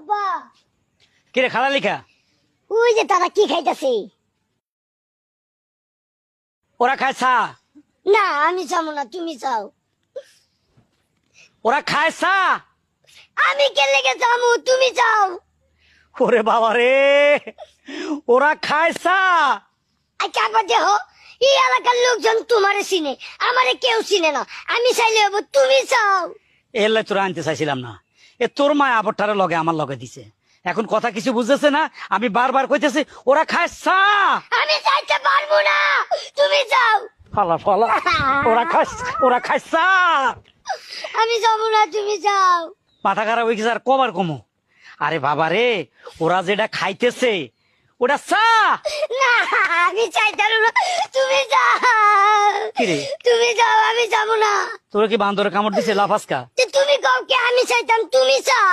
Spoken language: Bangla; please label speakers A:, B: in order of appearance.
A: আব্বা
B: কিরে খালা লিখা
A: ওই যে তারা কি খাইতেছে?
B: ওরা খায় চা,
A: না আমি চাবো না, তুমি চাও।
B: ওরা খায় চা।
A: আমি কে লেগে চাবো, তুমি চাও।
B: ওরে বাবা রে, ওরা খায় চা।
A: আচ্ছা আবার দেহ, এই এলাকার লোকজন তোমারে চিনে, আমারে কেউ চিনে না। আমি চাইলে হবো, তুমি চাও।
B: এলে তোরা আনতে চাইছিলাম না। এ তোর মা আবরটারে লগে আমার লগে দিছে, এখন কথা কিছু বুঝতেছে না। আমি বারবার কইতেছি ওরা খায় চা।
A: আমি চাইতে পারবো না, তুমি চাও।
B: ফালা ফালা, ওরা খায় চা।
A: আমি যাবো না, তুমি যাও।
B: মাথা খারাপ হয়ে গেছে আর কবার কমো। আরে বাবা রে, ওরা যেটা খাইতেছে ওটা চা।
A: না আমি চাইতে না, তুমি যাও।
B: কিরে
A: তুমি যাও, আমি যাবো না।
B: তোরা কি বান্দরে কামড় দিছে লাফাসকা?
A: তুমি কাউকে আমি চাইতাম, তুমি চাও।